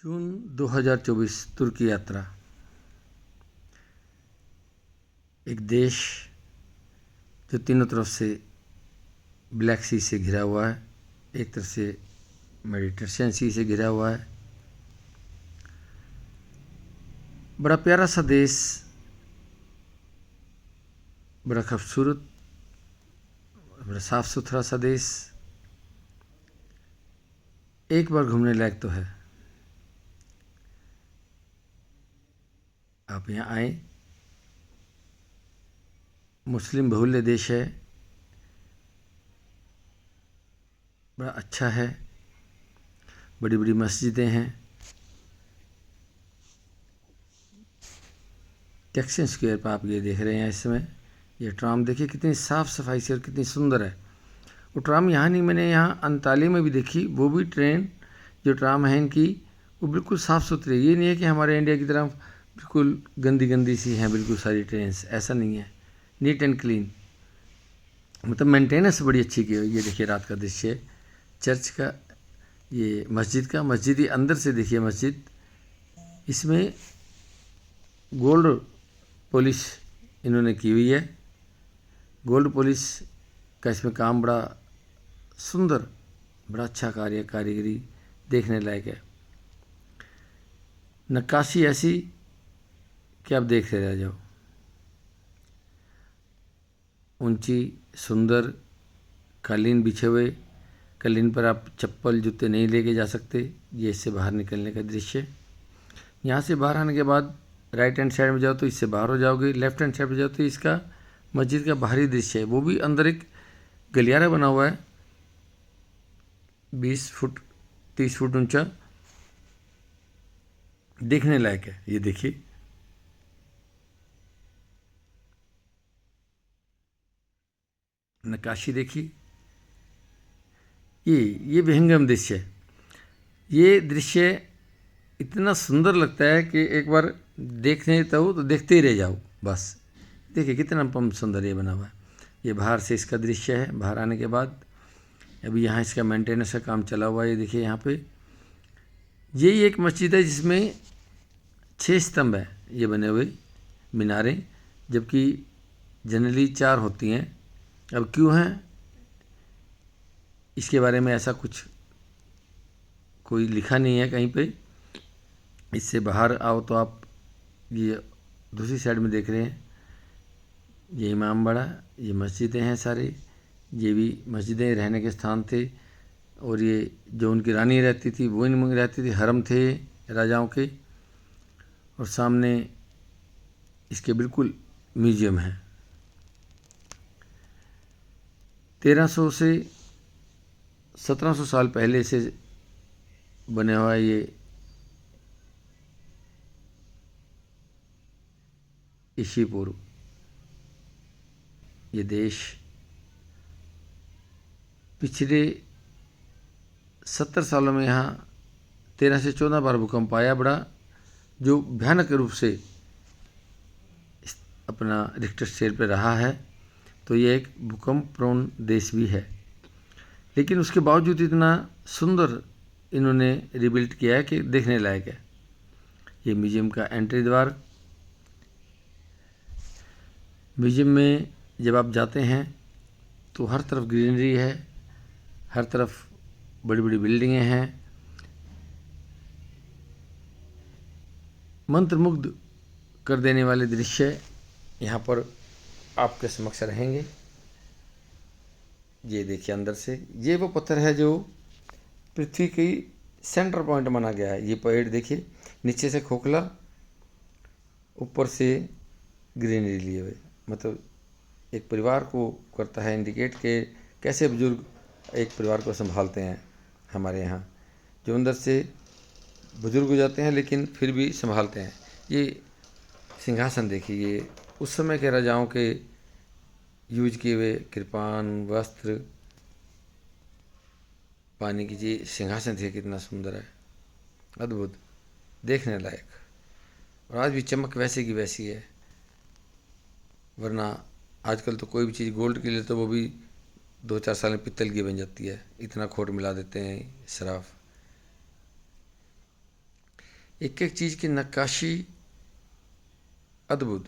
जून 2024 तुर्की यात्रा। एक देश जो तीनों तरफ से ब्लैक सी से घिरा हुआ है, एक तरफ से मेडिटेरेनियन सी से घिरा हुआ है। बड़ा प्यारा सा देश, बड़ा खूबसूरत, बड़ा साफ सुथरा सा देश। एक बार घूमने लायक तो है। आप यहाँ आए। मुस्लिम बहुल्य देश है, बड़ा अच्छा है। बड़ी बड़ी मस्जिदें हैं। टैक्सिम स्क्वायर पर आप ये देख रहे हैं इस समय। ये ट्राम देखिए कितनी साफ़ सफाई से और कितनी सुंदर है। वो ट्राम यहाँ नहीं, मैंने यहाँ अंताली में भी देखी। वो भी ट्रेन जो ट्राम है इनकी, वो बिल्कुल साफ़ सुथरी। ये नहीं है कि हमारे इंडिया की तरफ बिल्कुल गंदी गंदी सी हैं बिल्कुल सारी ट्रेन्स, ऐसा नहीं है। नीट एंड क्लीन, मतलब मेंटेनेंस बड़ी अच्छी की हुई। ये देखिए रात का दृश्य चर्च का, ये मस्जिद का। मस्जिद ही अंदर से देखिए मस्जिद। इसमें गोल्ड पॉलिश इन्होंने की हुई है। गोल्ड पॉलिश का इसमें काम बड़ा सुंदर, बड़ा अच्छा कारीगरी देखने लायक है। नक्काशी ऐसी कि आप देखते रह जाओ। ऊंची सुंदर कालीन बिछे हुए, कालीन पर आप चप्पल जूते नहीं लेके जा सकते। ये इससे बाहर निकलने का दृश्य। यहाँ से बाहर आने के बाद राइट हैंड साइड में जाओ तो इससे बाहर हो जाओगे, लेफ्ट हैंड साइड में जाओ तो इसका मस्जिद का बाहरी दृश्य है। वो भी अंदर एक गलियारा बना हुआ है, 20 फुट 30 फुट ऊंचा, देखने लायक है। ये देखिए, नक्काशी देखिए। ये विहंगम दृश्य है। ये दृश्य इतना सुंदर लगता है कि एक बार देखने तो देखते ही रह जाओ बस। देखिए कितना पम सुंदर ये बना हुआ है। ये बाहर से इसका दृश्य है। बाहर आने के बाद अभी यहाँ इसका मेंटेनेंस का काम चला हुआ है। ये देखिए यहाँ पे यही एक मस्जिद है जिसमें 6 स्तंभ है ये बने हुए, मीनारें, जबकि जनरली 4 होती हैं। अब क्यों हैं इसके बारे में ऐसा कुछ कोई लिखा नहीं है कहीं पे। इससे बाहर आओ तो आप ये दूसरी साइड में देख रहे हैं, ये इमामबाड़ा, ये मस्जिदें हैं सारी। ये भी मस्जिदें रहने के स्थान थे। और ये जो उनकी रानी रहती थी वो इनमें रहती थी, हरम थे राजाओं के। और सामने इसके बिल्कुल म्यूजियम है। 1300 से 1700 साल पहले से बने हुआ ये ईसा पूर्व। ये देश पिछले 70 सालों में यहाँ 13 से 14 बार भूकंप आया, बड़ा जो भयानक रूप से अपना रिक्टर स्केल पर रहा है। तो ये एक भूकंप प्रोन देश भी है, लेकिन उसके बावजूद इतना सुंदर इन्होंने रिबिल्ट किया है कि देखने लायक है। ये म्यूजियम का एंट्री द्वार। म्यूजियम में जब आप जाते हैं तो हर तरफ ग्रीनरी है, हर तरफ बड़ी बड़ी बिल्डिंगें हैं। मंत्रमुग्ध कर देने वाले दृश्य यहाँ पर आपके समक्ष रहेंगे। ये देखिए अंदर से, ये वो पत्थर है जो पृथ्वी की सेंटर पॉइंट माना गया है। ये पेड़ देखिए, नीचे से खोखला, ऊपर से ग्रीनरी लिए हुए, मतलब एक परिवार को करता है इंडिकेट के कैसे बुजुर्ग एक परिवार को संभालते हैं। हमारे यहाँ जो अंदर से बुजुर्ग हो जाते हैं लेकिन फिर भी संभालते हैं। ये सिंहासन देखिए, ये उस समय के राजाओं के यूज किए हुए कृपान, वस्त्र, पानी की जी सिंहासन थे। कितना सुंदर है, अद्भुत, देखने लायक। और आज भी चमक वैसे की वैसी है। वरना आजकल तो कोई भी चीज़ गोल्ड के लिए तो वो भी 2-4 साल में पित्तल की बन जाती है, इतना खोट मिला देते हैं शराब। एक एक चीज़ की नक्काशी अद्भुत।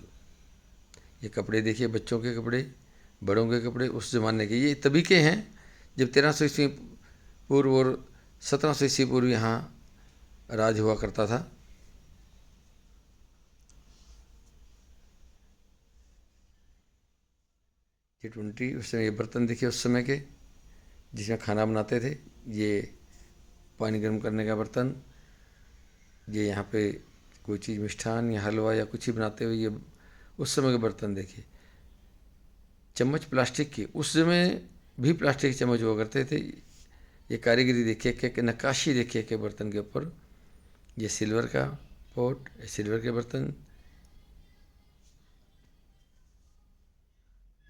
ये कपड़े देखिए, बच्चों के कपड़े, बड़ों के कपड़े उस ज़माने के। ये तभी के हैं जब 1300 ईस्वी पूर्व और 1700 ईस्वी पूर्व यहाँ राज हुआ करता था। G20 उस समय, ये बर्तन देखिए उस समय के जिसमें खाना बनाते थे। ये पानी गर्म करने का बर्तन, ये यहाँ पे कोई चीज़ मिष्ठान या हलवा या कुछ ही बनाते हुए, ये उस समय के बर्तन देखिए। चम्मच प्लास्टिक की, उस समय भी प्लास्टिक के चम्मच हुआ करते थे। ये कारीगरी देखिए, के नक्काशी देखिए के बर्तन के ऊपर। ये सिल्वर का पॉट, सिल्वर के बर्तन,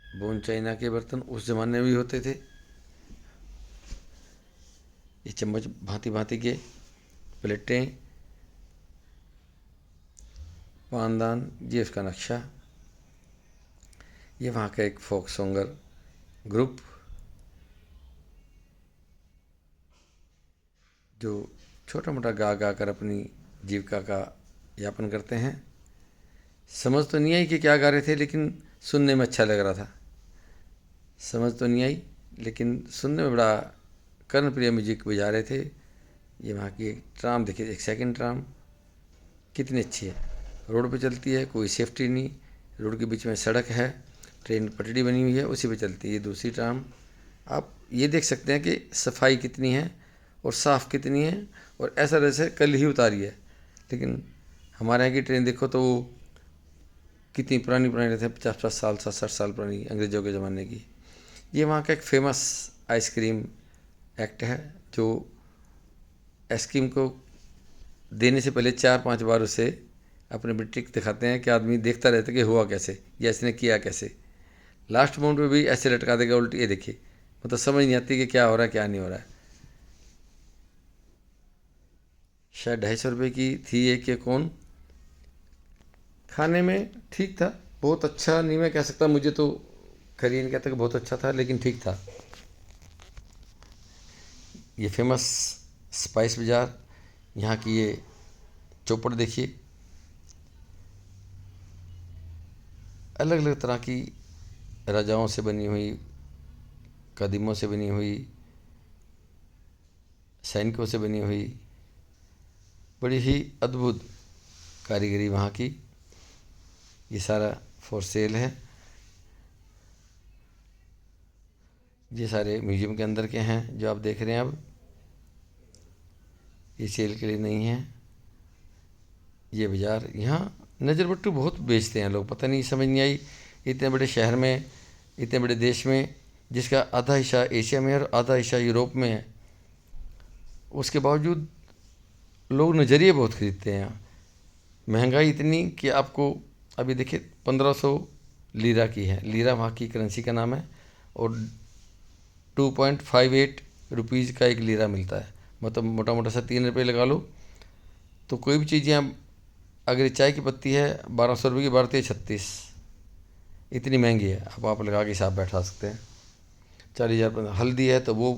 बोन चाइना के बर्तन उस ज़माने में भी होते थे। ये चम्मच भांति भांति के, प्लेटें, पानदान, ये उसका नक्शा। ये वहाँ का एक फोक सॉन्गर ग्रुप जो छोटा मोटा गा गा कर अपनी जीविका का यापन करते हैं। समझ तो नहीं आई कि क्या गा रहे थे, लेकिन सुनने में अच्छा लग रहा था। समझ तो नहीं आई, लेकिन सुनने में बड़ा कर्णप्रिय म्यूजिक बजा रहे थे। ये वहाँ की एक ट्राम देखिए, एक सेकंड ट्राम कितनी अच्छी है। रोड पे चलती है, कोई सेफ्टी नहीं, रोड के बीच में सड़क है, ट्रेन पटड़ी बनी हुई है, उसी पे चलती है। ये दूसरी ट्राम। आप ये देख सकते हैं कि सफाई कितनी है और साफ़ कितनी है, और ऐसा जैसे कल ही उतारी है। लेकिन हमारे यहाँ की ट्रेन देखो तो वो कितनी पुरानी पुरानी रहती है, 50-50 साल, 60-60 साल पुरानी, अंग्रेज़ों के ज़माने की। ये वहाँ का एक फेमस आइसक्रीम एक्ट है, जो आइसक्रीम को देने से पहले 4-5 बार उसे अपने ट्रिक दिखाते हैं कि आदमी देखता रहता है कि हुआ कैसे, या इसने किया कैसे। लास्ट मोमेंट में भी ऐसे लटका देगा उल्टी। ये देखिए, मतलब समझ नहीं आती कि क्या हो रहा है क्या नहीं हो रहा है। शायद 250 रुपये की थी ये कि कौन। खाने में ठीक था, बहुत अच्छा नहीं मैं कह सकता, मुझे तो खैर नहीं कहता कि बहुत अच्छा था, लेकिन ठीक था। ये फेमस स्पाइस बाज़ार, यहाँ की ये चौपड़ देखिए, अलग अलग तरह की राजाओं से बनी हुई, कदीमों से बनी हुई, सैनिकों से बनी हुई, बड़ी ही अद्भुत कारीगरी वहाँ की। ये सारा फॉर सेल है। ये सारे म्यूजियम के अंदर के हैं जो आप देख रहे हैं। अब ये सेल के लिए नहीं है। ये बाज़ार, यहाँ नज़र बट्टू बहुत बेचते हैं लोग, पता नहीं, समझ नहीं आई इतने बड़े शहर में, इतने बड़े देश में, जिसका आधा हिस्सा एशिया में है और आधा हिस्सा यूरोप में है, उसके बावजूद लोग नज़रिए बहुत खरीदते हैं यहाँ। महंगाई इतनी कि आपको अभी देखिए 1500 लीरा की है, लीरा वहाँ की करेंसी का नाम है, और 2.58 रुपीज़ का एक लीरा मिलता है। मतलब मोटा मोटा सा 3 रुपये लगा लो, तो कोई भी चीज़ यहाँ, अगर चाय की पत्ती है 1200 रुपये की, 12×36, इतनी महंगी है। अब आप लगा के हिसाब बैठा सकते हैं। 40,000। हल्दी है तो वो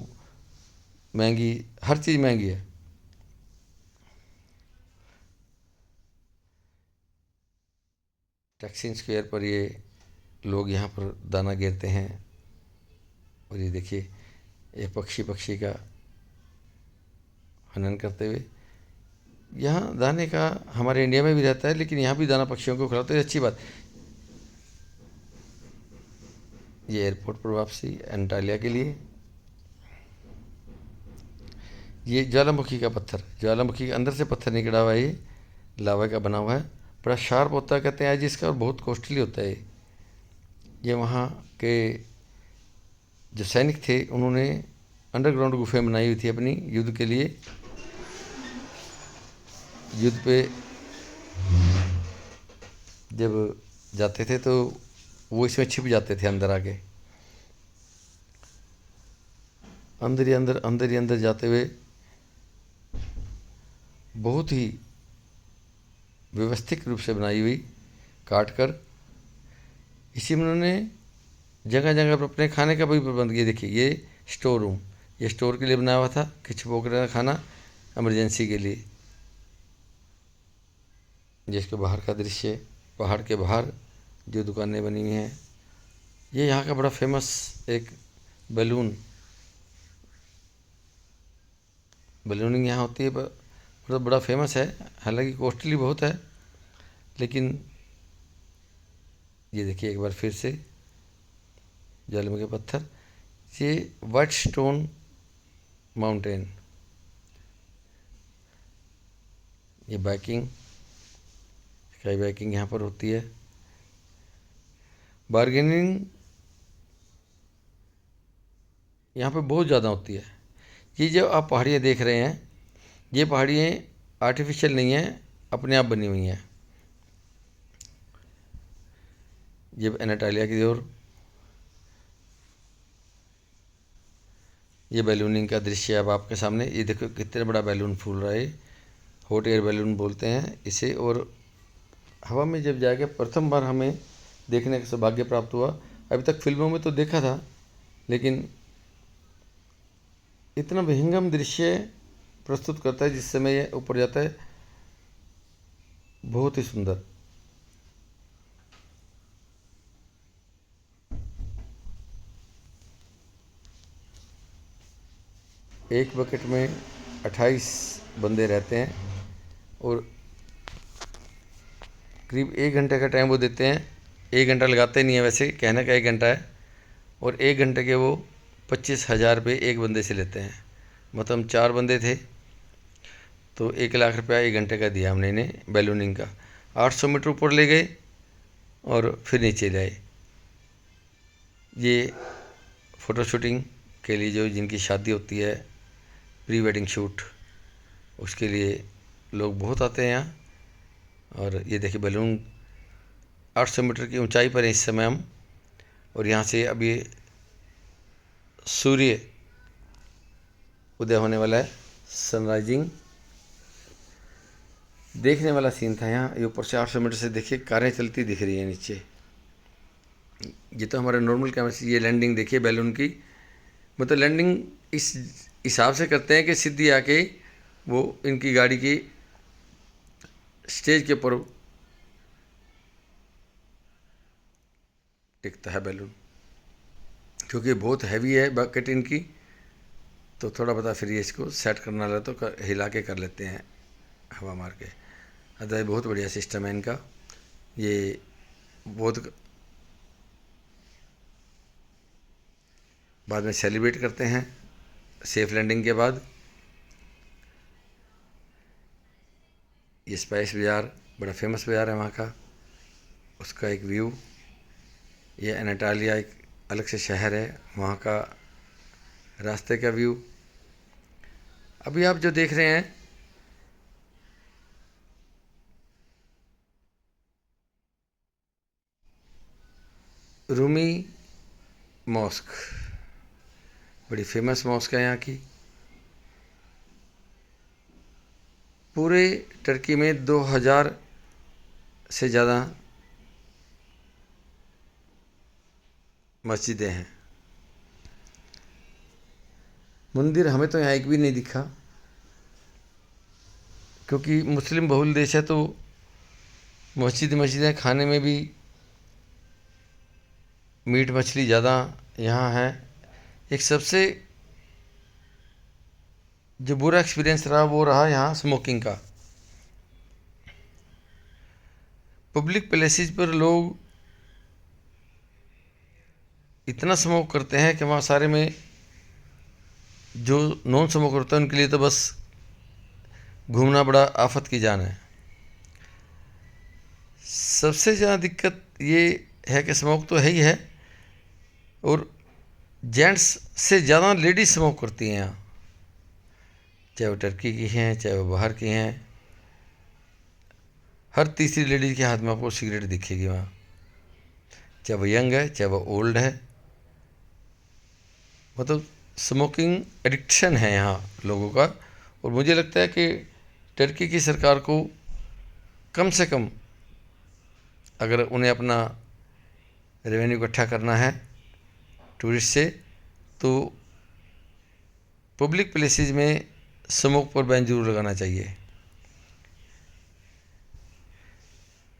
महंगी, हर चीज़ महंगी है। टैक्सिन स्क्वायर पर ये लोग यहाँ पर दाना गिरते हैं। और ये देखिए, ये पक्षी का हनन करते हुए। यहाँ दाने का हमारे इंडिया में भी रहता है, लेकिन यहाँ भी दाना पक्षियों को खिलाते हैं, अच्छी बात। ये एयरपोर्ट पर वापसी एंटालिया के लिए। ये ज्वालामुखी का पत्थर, ज्वालामुखी के अंदर से पत्थर निकला हुआ है, ये लावा का बना हुआ है, बड़ा शार्प होता है कहते हैं आज इसका, और बहुत कॉस्टली होता है ये। वहाँ के जो सैनिक थे उन्होंने अंडरग्राउंड गुफाएं बनाई हुई थी अपनी युद्ध के लिए। युद्ध पे जब जाते थे तो वो इसमें छिप जाते थे अंदर आके। अंदर ही अंदर जाते हुए बहुत ही व्यवस्थित रूप से बनाई हुई, काट कर। इसी में उन्होंने जगह जगह पर अपने खाने का भी प्रबंध किया। देखिए ये स्टोर रूम, ये स्टोर के लिए बनाया हुआ था कि छुपो कर खाना इमरजेंसी के लिए। जिसके बाहर का दृश्य, पहाड़ के बाहर जो दुकानें बनी हुई हैं। ये यहाँ का बड़ा फेमस एक बलूनिंग यहाँ होती है, मतलब बड़ा फेमस है। हालांकि कॉस्टली बहुत है, लेकिन ये देखिए एक बार फिर से जलम के पत्थर, ये वाइट स्टोन माउंटेन। ये बाइकिंग, स्काई बाइकिंग यहाँ पर होती है। बार्गेनिंग यहाँ पे बहुत ज़्यादा होती है। ये जो आप पहाड़ियाँ देख रहे हैं, ये पहाड़ियाँ आर्टिफिशियल नहीं हैं, अपने आप बनी हुई हैं। ये एनाटोलिया की ओर ये बैलूनिंग का दृश्य अब आपके सामने। ये देखो कितने बड़ा बैलून फूल रहा है, हॉट एयर बैलून बोलते हैं इसे। और हवा में जब जाके प्रथम बार हमें देखने का सौभाग्य प्राप्त हुआ। अभी तक फिल्मों में तो देखा था, लेकिन इतना विहंगम दृश्य प्रस्तुत करता है जिस समय ये ऊपर जाता है, बहुत ही सुंदर। एक बकेट में 28 बंदे रहते हैं और करीब 1 घंटे का टाइम वो देते हैं। 1 घंटा लगाते नहीं है, वैसे कहने का 1 घंटा है, और 1 घंटे के वो 25,000 रुपये एक बंदे से लेते हैं। मतलब हम 4 बंदे थे तो 1 लाख रुपया 1 घंटे का दिया हमने इन्हें बैलूनिंग का। 800 मीटर ऊपर ले गए और फिर नीचे लाए। ये फ़ोटो शूटिंग के लिए, जो जिनकी शादी होती है, प्री वेडिंग शूट, उसके लिए लोग बहुत आते हैं यहाँ। और ये देखिए बैलून 800 मीटर की ऊंचाई पर है इस समय हम, और यहाँ से अभी सूर्य उदय होने वाला है, सनराइजिंग देखने वाला सीन था यहाँ। ये ऊपर से 800 मीटर से देखिए कारें चलती दिख रही हैं नीचे। ये तो हमारे नॉर्मल कैमरे से। ये लैंडिंग देखिए बैलून की, मतलब लैंडिंग इस हिसाब से करते हैं कि सीधी आके वो इनकी गाड़ी की स्टेज के ऊपर टिकता है बैलून, क्योंकि बहुत हैवी है बकेट इनकी, तो थोड़ा बता फिर ये इसको सेट करना रहा तो हिला के कर लेते हैं हवा मार के। अतः बहुत बढ़िया सिस्टम है इनका। ये बहुत बाद में सेलिब्रेट करते हैं सेफ लैंडिंग के बाद। ये स्पाइस बाज़ार बड़ा फेमस बाज़ार है वहाँ का, उसका एक व्यू। ये एनाटोलिया एक अलग से शहर है, वहाँ का रास्ते का व्यू। अभी आप जो देख रहे हैं रूमी मॉस्क, बड़ी फेमस मॉस्क है यहाँ की। पूरे टर्की में 2000 से ज़्यादा मस्जिदें हैं। मंदिर हमें तो यहाँ एक भी नहीं दिखा, क्योंकि मुस्लिम बहुल देश है, तो मस्जिदें खाने में भी मीट मछली ज़्यादा यहाँ है। एक सबसे जो बुरा एक्सपीरियंस रहा वो रहा यहाँ स्मोकिंग का। पब्लिक प्लेसेस पर लोग इतना स्मोक करते हैं कि वहाँ सारे में जो नॉन स्मोकर होता है उनके लिए तो बस घूमना बड़ा आफत की जान है। सबसे ज़्यादा दिक्कत ये है कि स्मोक तो है ही है, और जेंट्स से ज़्यादा लेडीज स्मोक करती हैं यहाँ, चाहे वो टर्की की हैं चाहे वो बाहर की हैं। हर तीसरी लेडीज़ के हाथ में आपको सिगरेट दिखेगी वहाँ, चाहे वो यंग है चाहे वो ओल्ड है। मतलब स्मोकिंग एडिक्शन है यहाँ लोगों का। और मुझे लगता है कि टर्की की सरकार को कम से कम, अगर उन्हें अपना रेवेन्यू इकट्ठा करना है टूरिस्ट से, तो पब्लिक प्लेसेस में स्मोक पर बैन जरूर लगाना चाहिए।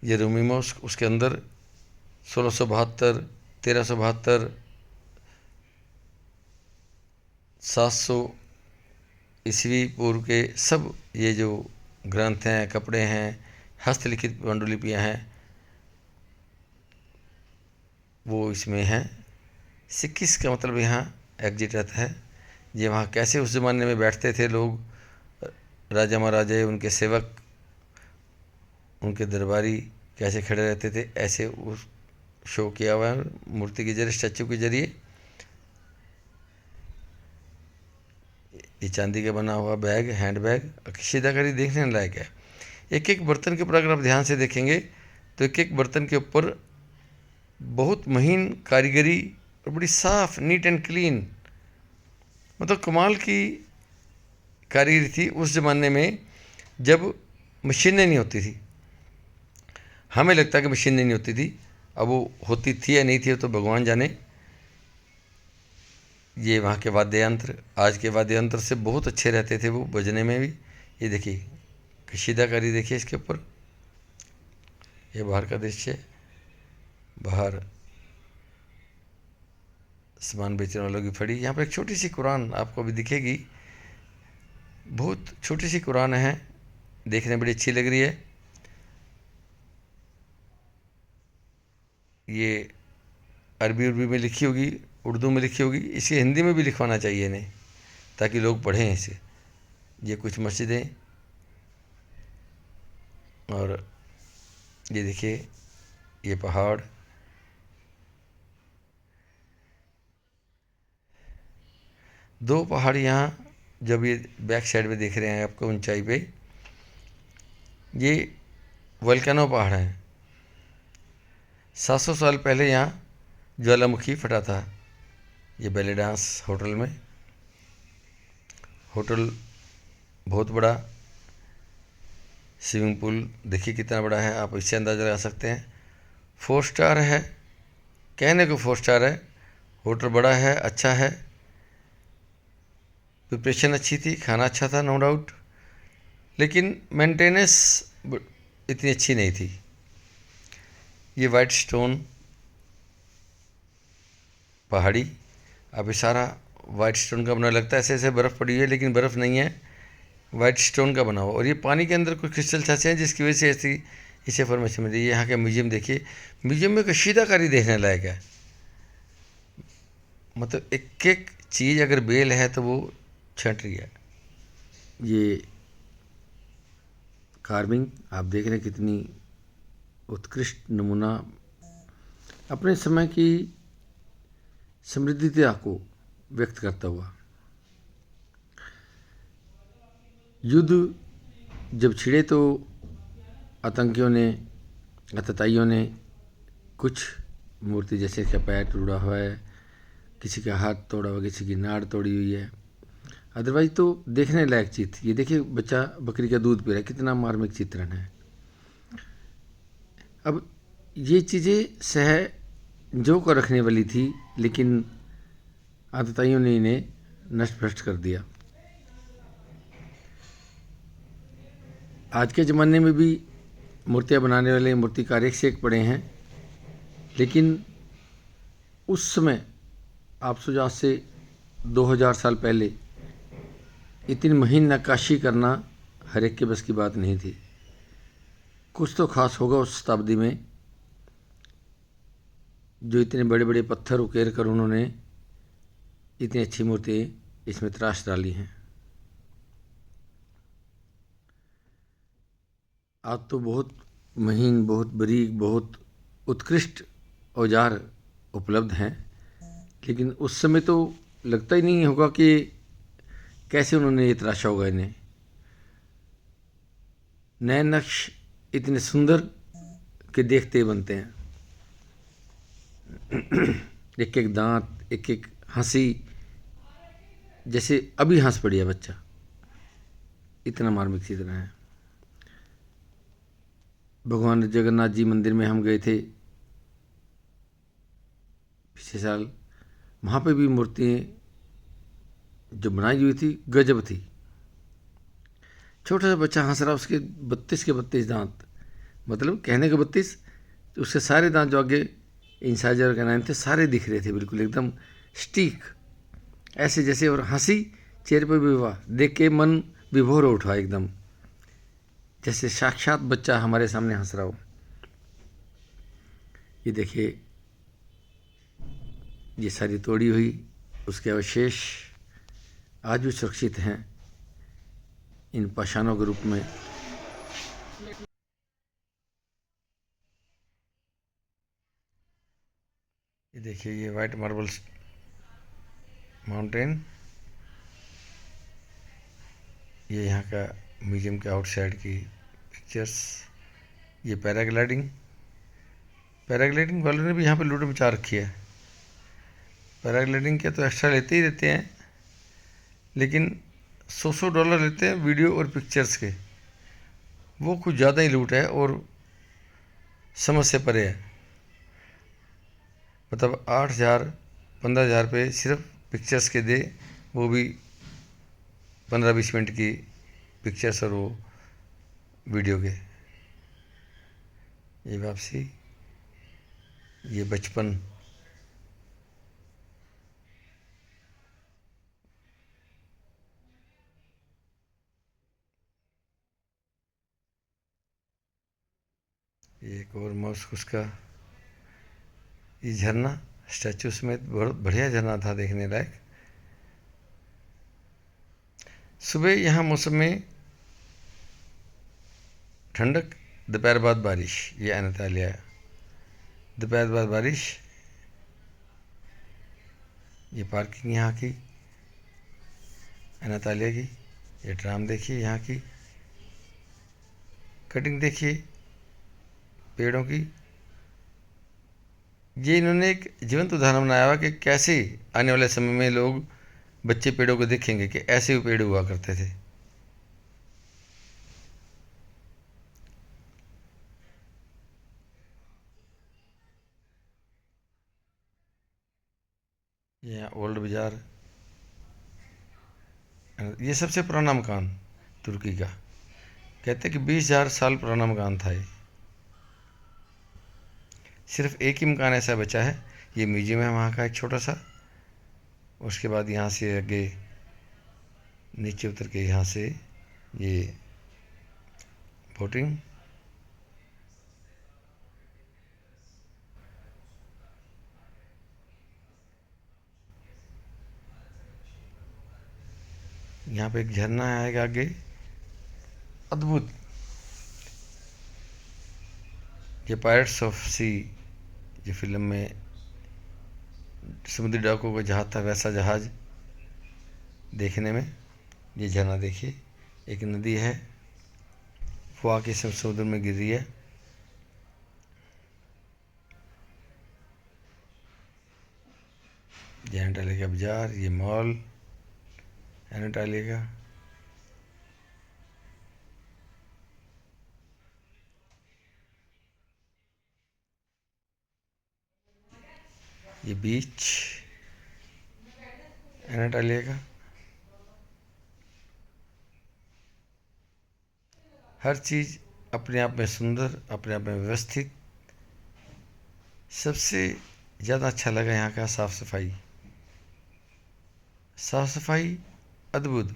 ये रूमी मॉस्क, उसके अंदर 1672, 1372, 700 ईस्वी पूर्व के सब ये जो ग्रंथ हैं, कपड़े हैं, हस्तलिखित पांडुलिपियाँ हैं, वो इसमें हैं। सिक्किस का मतलब यहाँ एग्जिट रहता है। ये वहाँ कैसे उस ज़माने में बैठते थे लोग, राजा महाराजे, उनके सेवक, उनके दरबारी कैसे खड़े रहते थे, ऐसे उस शो किया हुआ है मूर्ति के जरिए, स्टैचू के जरिए। ये चांदी का बना हुआ बैग, हैंड बैग, कशीदाकारी देखने लायक है। एक एक बर्तन के ऊपर अगर आप ध्यान से देखेंगे तो एक एक बर्तन के ऊपर बहुत महीन कारीगरी और बड़ी साफ, नीट एंड क्लीन, मतलब कमाल की कारीगरी थी उस ज़माने में जब मशीनें नहीं होती थी। हमें लगता है कि मशीनें नहीं होती थी, अब वो होती थी या नहीं थी तो भगवान जाने। ये वहाँ के वाद्य यंत्र, आज के वाद्य यंत्र से बहुत अच्छे रहते थे वो बजने में भी। ये देखिए कशीदाकारी देखिए इसके ऊपर। ये बाहर का दृश्य है, बाहर सामान बेचने वालों की फड़ी। यहाँ पर एक छोटी सी कुरान आपको अभी दिखेगी, बहुत छोटी सी कुरान है, देखने में बड़ी अच्छी लग रही है। ये अरबी उर्बी में लिखी होगी, उर्दू में लिखी होगी, इसे हिंदी में भी लिखवाना चाहिए इन्हें ताकि लोग पढ़ें इसे। ये कुछ मस्जिदें, और ये देखिए ये पहाड़, दो पहाड़ यहाँ जब ये बैक साइड में देख रहे हैं आपको ऊंचाई पे, ये वोल्केनो पहाड़ है। 700 साल पहले यहाँ ज्वालामुखी फटा था। ये बेले डांस होटल में, होटल बहुत बड़ा, स्विमिंग पूल देखिए कितना बड़ा है, आप इससे अंदाज़ा लगा सकते हैं। 4 स्टार है, कहने को 4 स्टार है, होटल बड़ा है, अच्छा है, प्रिपरेशन अच्छी थी, खाना अच्छा था नो डाउट, लेकिन मेंटेनेंस इतनी अच्छी नहीं थी। ये वाइट स्टोन पहाड़ी, अब ये सारा वाइट स्टोन का बना, लगता है ऐसे ऐसे बर्फ़ पड़ी हुई है लेकिन बर्फ़ नहीं है, वाइट स्टोन का बना हुआ। और ये पानी के अंदर कुछ क्रिस्टल छासे हैं जिसकी वजह से ऐसी इसे फॉर्मेशन मिली है। यहाँ के म्यूजियम देखिए, म्यूजियम में कशीदाकारी देखने लायक है, मतलब एक एक चीज़ अगर बेल है तो वो छट रही है। ये कार्विंग आप देख रहे हैं, कितनी उत्कृष्ट नमूना अपने समय की समृद्धता को व्यक्त करता हुआ। युद्ध जब छिड़े तो आतंकियों ने, आतताइयों ने कुछ मूर्ति, जैसे का पैर टूटा हुआ है, किसी का हाथ तोड़ा हुआ, किसी की नाड़ तोड़ी हुई है, अदरवाइज तो देखने लायक चीज़ थी। ये देखिए बच्चा बकरी का दूध पी रहा है, कितना मार्मिक चित्रण है। अब ये चीज़ें सहजों को रखने वाली थी, लेकिन आतताइयों ने इन्हें नष्ट भ्रष्ट कर दिया। आज के ज़माने में भी मूर्तियाँ बनाने वाले मूर्तिकार एक से एक पड़े हैं, लेकिन उस समय आप सोचो आज से 2000 साल पहले इतनी महीन नक्काशी करना हर एक के बस की बात नहीं थी। कुछ तो खास होगा उस शताब्दी में जो इतने बड़े बड़े पत्थर उकेर कर उन्होंने इतनी अच्छी मूर्ति इसमें तराश डाली हैं। आज तो बहुत महीन, बहुत बारीक, बहुत उत्कृष्ट औजार उपलब्ध हैं, लेकिन उस समय तो लगता ही नहीं होगा कि कैसे उन्होंने ये तराशा होगा इन्हें। नए नक्श इतने सुंदर के देखते बनते हैं, एक एक दांत, एक एक हंसी, जैसे अभी हंस पड़ी है बच्चा, इतना मार्मिक चित्रण है। भगवान जगन्नाथ जी मंदिर में हम गए थे पिछले साल, वहाँ पे भी मूर्तियाँ जो बनाई हुई थी गजब थी। छोटा सा बच्चा हंस रहा, उसके 32 के 32 दांत, मतलब कहने के 32, तो उसके सारे दांत जो आगे इंसाइजर के नाइन थे सारे दिख रहे थे, बिल्कुल एकदम स्टीक ऐसे जैसे। और हंसी चेहरे पर भी हुआ, देख के मन विभोर उठा एकदम, जैसे साक्षात बच्चा हमारे सामने हंस रहा हो। ये देखिए, ये सारी तोड़ी हुई उसके अवशेष आज भी सुरक्षित हैं इन पाषाणों के रूप में। ये देखिए, ये वाइट मार्बल्स माउंटेन, ये यहाँ का म्यूजियम के आउटसाइड की पिक्चर्स। ये पैराग्लाइडिंग, पैराग्लाइडिंग वालों ने भी यहाँ पे लूट मचा रखी है। पैराग्लाइडिंग के तो एक्स्ट्रा लेते ही रहते हैं, लेकिन $100 लेते हैं वीडियो और पिक्चर्स के। वो कुछ ज़्यादा ही लूट है और समझ से परे है। मतलब 8,000 15,000 रुपये सिर्फ पिक्चर्स के दे, वो भी 15-20 मिनट की पिक्चर्स और वो वीडियो के। ये वापसी, ये बचपन, ये एक और मॉस्क उसका। ये झरना स्टैचू समेत बहुत बढ़िया झरना था, देखने लायक। सुबह यहाँ मौसम में ठंडक, दोपहर बाद बारिश। ये एनातालिया, दोपहर बाद बारिश। ये पार्किंग यहाँ की एनातालिया की। ये ट्राम देखिए, यहाँ की कटिंग देखिए पेड़ों की। ये इन्होंने एक जीवंत उदाहरण बनाया हुआ कि कैसे आने वाले समय में लोग, बच्चे पेड़ों को देखेंगे कि ऐसे ही पेड़ हुआ करते थे। यहाँ ओल्ड बाजार, ये सबसे पुराना मकान तुर्की का। कहते हैं कि 20,000 साल पुराना मकान था ये। सिर्फ एक ही मकान ऐसा बचा है, ये म्यूजियम है वहाँ का एक छोटा सा। उसके बाद यहाँ से आगे नीचे उतर के यहाँ से ये बोटिंग। यहाँ पे एक झरना आएगा आगे, अद्भुत। ये पायरेट्स ऑफ सी, ये फिल्म में समुद्री डाकुओं का जहाज था, वैसा जहाज देखने में। ये झरना देखिए, एक नदी है वो आके समुद्र में गिर रही है। ये एनाटालिया का बाजार, ये मॉल एनाटालिया का। ये बीच एनाटालिया का। हर चीज़ अपने आप में सुंदर, अपने आप में व्यवस्थित। सबसे ज़्यादा अच्छा लगा यहाँ का साफ़ सफाई, साफ़ सफाई अद्भुत।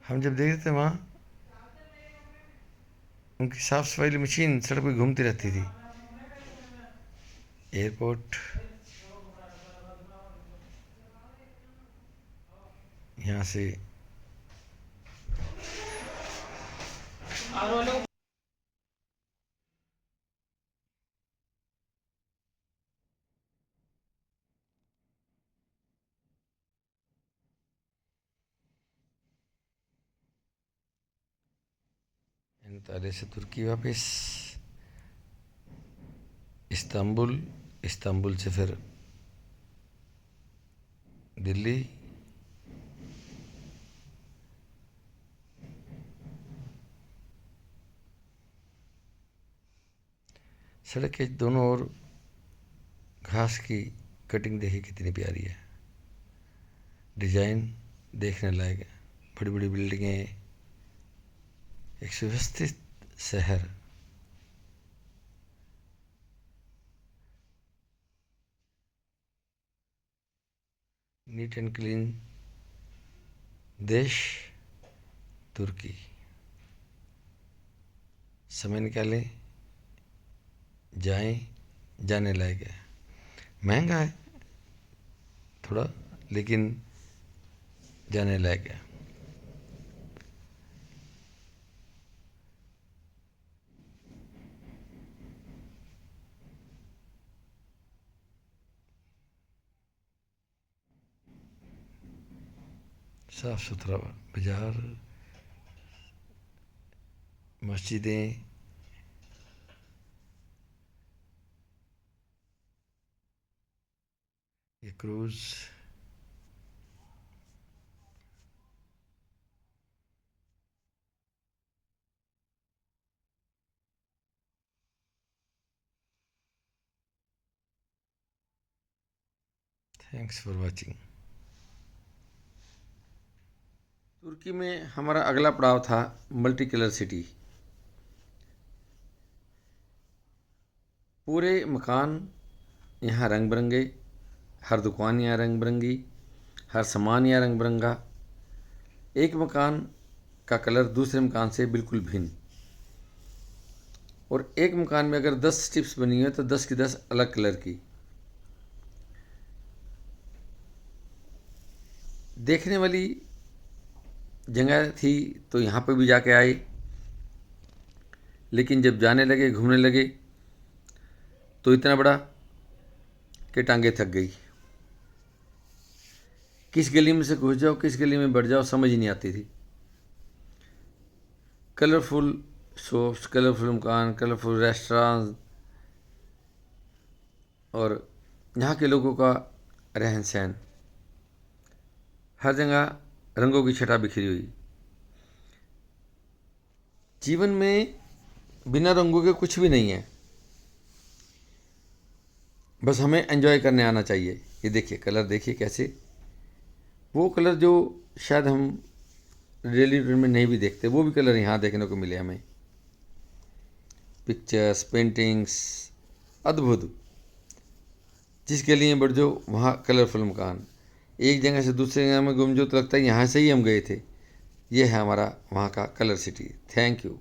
हम जब देखते थे वहाँ, उनकी साफ़ सफाई वाली मशीन सड़क पे घूमती रहती थी। एयरपोर्ट, यहाँ से एनाटालिया से तुर्की वापस, इस्तांबुल, इस्तांबुल से फिर दिल्ली। सड़क के दोनों ओर घास की कटिंग देखिए कितनी प्यारी है, डिज़ाइन देखने लायक है। बड़ी बड़ी बिल्डिंगें, एक सुव्यवस्थित शहर। नीट एंड क्लीन देश तुर्की। समय निकालें, जाएं, जाने लायक है। महंगा है थोड़ा, लेकिन जाने लायक है। साफ सुथरा बाजार, मस्जिदें, ये क्रूज, थैंक्स फॉर वॉचिंग। तुर्की में हमारा अगला पड़ाव था मल्टी कलर सिटी। पूरे मकान यहाँ रंग बिरंगे, हर दुकान यहाँ रंग बिरंगी, हर सामान यहाँ रंग बिरंगा। एक मकान का कलर दूसरे मकान से बिल्कुल भिन्न। और एक मकान में अगर 10 स्ट्रिप्स बनी है तो 10 की 10 अलग कलर की। देखने वाली जगह थी तो यहाँ पे भी जाके आए, लेकिन जब जाने लगे, घूमने लगे, तो इतना बड़ा कि टांगे थक गई। किस गली में से घुस जाओ, किस गली में बढ़ जाओ, समझ ही नहीं आती थी। कलरफुल शॉप्स, कलरफुल मकान, कलरफुल रेस्टोरेंट, और यहाँ के लोगों का रहन सहन, हर जगह रंगों की छटा बिखरी हुई। जीवन में बिना रंगों के कुछ भी नहीं है, बस हमें एंजॉय करने आना चाहिए। ये देखिए कलर, देखिए कैसे, वो कलर जो शायद हम डेली रूटीन में नहीं भी देखते, वो भी कलर यहाँ देखने को मिले हमें। पिक्चर्स, पेंटिंग्स, अद्भुत। जिस गली में बढ़ जाओ वहाँ कलरफुल मकान। एक जगह से दूसरी जगह में घूम जाओ तो लगता है यहाँ से ही हम गए थे। ये है हमारा वहाँ का कलर सिटी। Thank you.